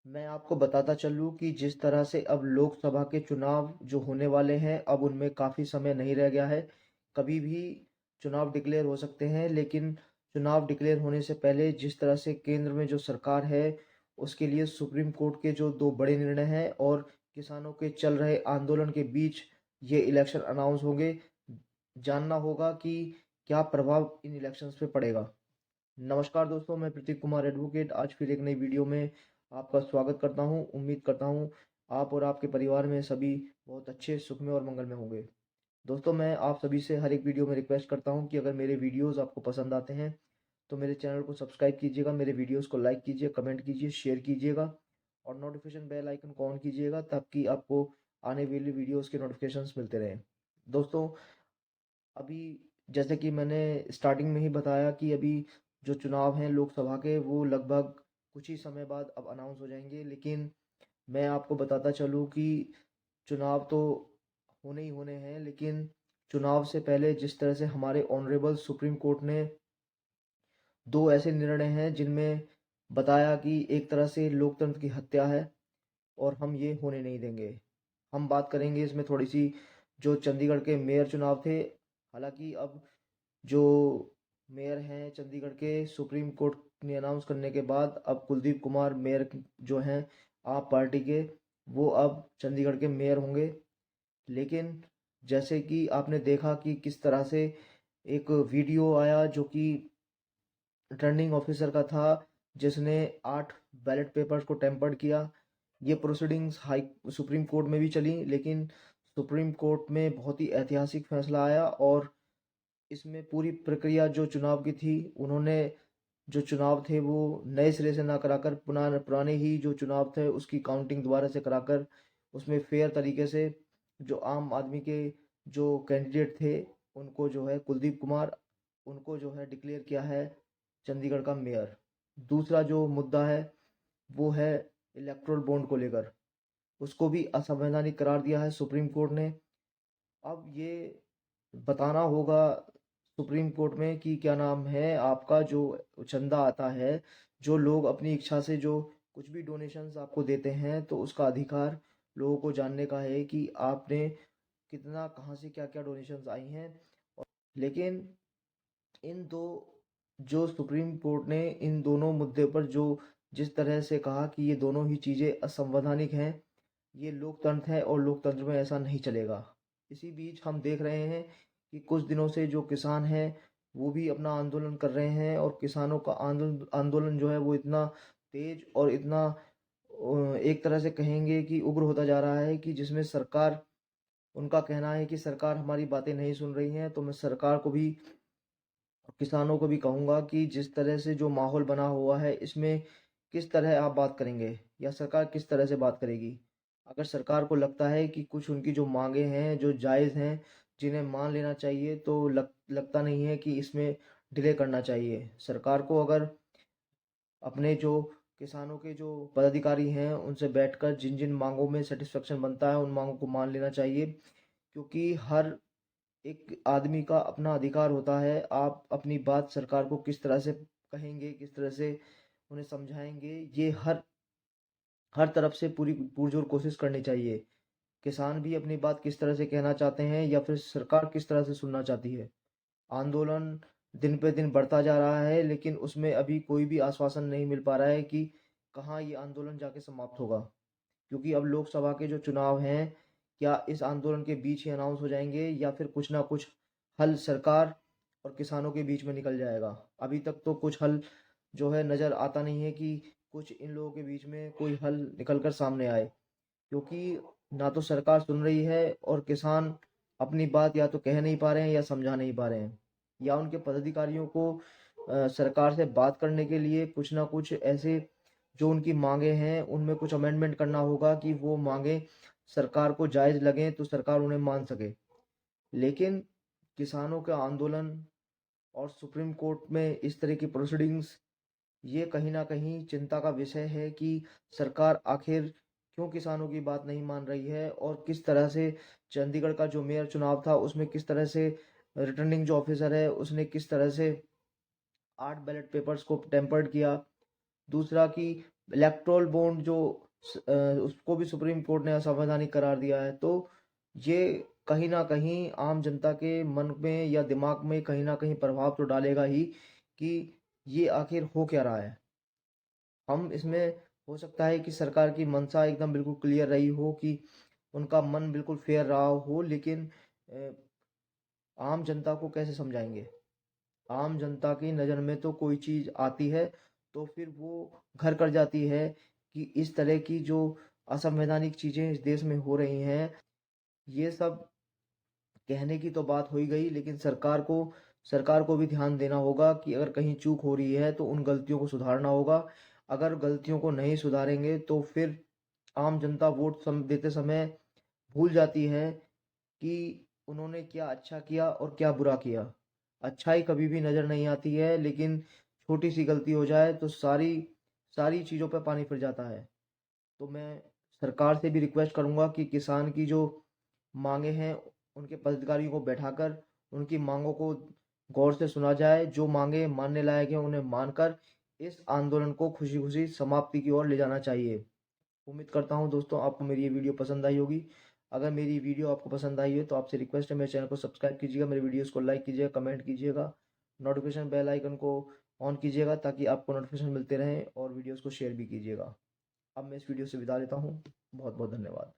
मैं आपको बताता चलूँ कि जिस तरह से अब लोकसभा के चुनाव जो होने वाले हैं, अब उनमें काफ़ी समय नहीं रह गया है। कभी भी चुनाव डिक्लेयर हो सकते हैं, लेकिन चुनाव डिक्लेयर होने से पहले जिस तरह से केंद्र में जो सरकार है, उसके लिए सुप्रीम कोर्ट के जो 2 बड़े निर्णय हैं और किसानों के चल रहे आंदोलन के बीच ये इलेक्शन अनाउंस होंगे। जानना होगा कि क्या प्रभाव इन इलेक्शंस पे पड़ेगा। नमस्कार दोस्तों, मैं प्रतीक कुमार एडवोकेट आज फिर एक नई वीडियो में आपका स्वागत करता हूं। उम्मीद करता हूं आप और आपके परिवार में सभी बहुत अच्छे, सुख में और मंगल में होंगे। दोस्तों, मैं आप सभी से हर एक वीडियो में रिक्वेस्ट करता हूं कि अगर मेरे वीडियोस आपको पसंद आते हैं तो मेरे चैनल को सब्सक्राइब कीजिएगा, मेरे वीडियोस को लाइक कीजिए, कमेंट कीजिए, शेयर कीजिएगा और नोटिफिकेशन बेल आइकन को ऑन कीजिएगा ताकि आपको आने वाली वीडियोस के नोटिफिकेशंस मिलते रहें। दोस्तों, अभी जैसे कि मैंने स्टार्टिंग में ही बताया कि अभी जो चुनाव हैं लोकसभा के, वो लगभग कुछ ही समय बाद अब अनाउंस हो जाएंगे। लेकिन मैं आपको बताता चलूँ कि चुनाव तो होने ही होने हैं, लेकिन चुनाव से पहले जिस तरह से हमारे ऑनरेबल सुप्रीम कोर्ट ने दो ऐसे निर्णय हैं जिनमें बताया कि एक तरह से लोकतंत्र की हत्या है और हम ये होने नहीं देंगे। हम बात करेंगे इसमें थोड़ी सी जो चंडीगढ़ के मेयर चुनाव थे। हालांकि अब जो मेयर हैं चंडीगढ़ के, सुप्रीम कोर्ट ने अनाउंस करने के बाद अब कुलदीप कुमार मेयर जो हैं आप पार्टी के, वो अब चंडीगढ़ के मेयर होंगे। लेकिन जैसे कि आपने देखा कि किस तरह से एक वीडियो आया जो कि रिटर्निंग ऑफिसर का था, जिसने 8 बैलेट पेपर्स को टेम्पर्ड किया। ये प्रोसीडिंग्स हाई सुप्रीम कोर्ट में भी चली, लेकिन सुप्रीम कोर्ट में बहुत ही ऐतिहासिक फैसला आया और इसमें पूरी प्रक्रिया जो चुनाव की थी, उन्होंने जो चुनाव थे वो नए सिरे से ना कराकर पुराने ही जो चुनाव थे उसकी काउंटिंग दोबारा से कराकर उसमें फेयर तरीके से जो आम आदमी के जो कैंडिडेट थे उनको जो है कुलदीप कुमार, उनको जो है डिक्लेयर किया है चंडीगढ़ का मेयर। दूसरा जो मुद्दा है वो है इलेक्टोरल बॉन्ड को लेकर, उसको भी असंवैधानिक करार दिया है सुप्रीम कोर्ट ने। अब ये बताना होगा सुप्रीम कोर्ट में कि क्या नाम है, आपका जो चंदा आता है, जो लोग अपनी इच्छा से जो कुछ भी डोनेशंस आपको देते हैं, तो उसका अधिकार लोगों को जानने का है कि आपने कितना, कहाँ से, क्या क्या डोनेशंस आई हैं। लेकिन इन दो जो सुप्रीम कोर्ट ने इन दोनों मुद्दे पर जो जिस तरह से कहा कि ये दोनों ही चीज़ें असंवैधानिक हैं, ये लोकतंत्र है और लोकतंत्र में ऐसा नहीं चलेगा। इसी बीच हम देख रहे हैं कि कुछ दिनों से जो किसान हैं वो भी अपना आंदोलन कर रहे हैं और किसानों का आंदोलन आंदोलन जो है वो इतना तेज और इतना एक तरह से कहेंगे कि उग्र होता जा रहा है कि जिसमें सरकार, उनका कहना है कि सरकार हमारी बातें नहीं सुन रही है। तो मैं सरकार को भी और किसानों को भी कहूँगा कि जिस तरह से जो माहौल बना हुआ है, इसमें किस तरह आप बात करेंगे या सरकार किस तरह से बात करेगी। अगर सरकार को लगता है कि कुछ उनकी जो मांगे हैं जो जायज़ हैं, जिन्हें मान लेना चाहिए, तो लगता नहीं है कि इसमें डिले करना चाहिए। सरकार को अगर अपने जो किसानों के जो पदाधिकारी हैं उनसे बैठकर जिन जिन मांगों में सेटिस्फेक्शन बनता है उन मांगों को मान लेना चाहिए, क्योंकि हर एक आदमी का अपना अधिकार होता है। आप अपनी बात सरकार को किस तरह से कहेंगे, किस तरह से उन्हें समझाएंगे, ये हर तरफ से पूरी पुरजोर कोशिश करनी चाहिए। किसान भी अपनी बात किस तरह से कहना चाहते हैं या फिर सरकार किस तरह से सुनना चाहती है। आंदोलन दिन पे दिन बढ़ता जा रहा है, लेकिन उसमें अभी कोई भी आश्वासन नहीं मिल पा रहा है कि कहाँ ये आंदोलन जाके समाप्त होगा। क्योंकि अब लोकसभा के जो चुनाव हैं, क्या इस आंदोलन के बीच ही अनाउंस हो जाएंगे या फिर कुछ ना कुछ हल सरकार और किसानों के बीच में निकल जाएगा। अभी तक तो कुछ हल जो है नज़र आता नहीं है कि कुछ इन लोगों के बीच में कोई हल निकल कर सामने आए, क्योंकि ना तो सरकार सुन रही है और किसान अपनी बात या तो कह नहीं पा रहे हैं या समझा नहीं पा रहे हैं, या उनके पदाधिकारियों को सरकार से बात करने के लिए कुछ ना कुछ ऐसे जो उनकी मांगे हैं उनमें कुछ अमेंडमेंट करना होगा कि वो मांगे सरकार को जायज़ लगें तो सरकार उन्हें मान सके। लेकिन किसानों का आंदोलन और सुप्रीम कोर्ट में इस तरह की प्रोसीडिंग्स, ये कहीं न कहीं चिंता का विषय है कि सरकार आखिर क्यों किसानों की बात नहीं मान रही है और किस तरह से चंडीगढ़ का जो मेयर चुनाव था उसमें किस तरह से रिटर्निंग जो ऑफिसर है उसने किस तरह से 8 बैलेट पेपर्स को टेम्पर्ड किया। दूसरा कि इलेक्टोरल बॉन्ड जो उसको भी सुप्रीम कोर्ट ने असंवैधानिक करार दिया है। तो ये कहीं ना कहीं आम जनता के मन में या दिमाग में कहीं ना कहीं प्रभाव तो डालेगा ही कि ये आखिर हो क्या रहा है। हम इसमें हो सकता है कि सरकार की मंशा एकदम बिल्कुल क्लियर रही हो, कि उनका मन बिल्कुल फेयर रहा हो, लेकिन अ, आम जनता को कैसे समझाएंगे। आम जनता की नज़र में तो कोई चीज़ आती है तो फिर वो घर कर जाती है कि इस तरह की जो असंवैधानिक चीज़ें इस देश में हो रही हैं, ये सब कहने की तो बात हो ही गई, लेकिन सरकार को भी ध्यान देना होगा कि अगर कहीं चूक हो रही है तो उन गलतियों को सुधारना होगा। अगर गलतियों को नहीं सुधारेंगे तो फिर आम जनता वोट देते समय भूल जाती है कि उन्होंने क्या अच्छा किया और क्या बुरा किया। अच्छाई कभी भी नज़र नहीं आती है, लेकिन छोटी सी गलती हो जाए तो सारी सारी चीज़ों पर पानी फिर जाता है। तो मैं सरकार से भी रिक्वेस्ट करूंगा कि किसान की जो मांगे हैं, उनके पदाधिकारियों को बैठाकर उनकी मांगों को गौर से सुना जाए। जो मांगे मानने लायक है उन्हें मानकर इस आंदोलन को खुशी खुशी समाप्ति की ओर ले जाना चाहिए। उम्मीद करता हूँ दोस्तों आपको मेरी ये वीडियो पसंद आई होगी। अगर मेरी वीडियो आपको पसंद आई है तो आपसे रिक्वेस्ट है, मेरे चैनल को सब्सक्राइब कीजिएगा, मेरे वीडियोस को लाइक कीजिएगा, कमेंट कीजिएगा, नोटिफिकेशन बेल आइकन को ऑन कीजिएगा ताकि आपको नोटिफिकेशन मिलते रहें, और वीडियोस को शेयर भी कीजिएगा। अब मैं इस वीडियो से विदा लेता हूँ। बहुत बहुत धन्यवाद।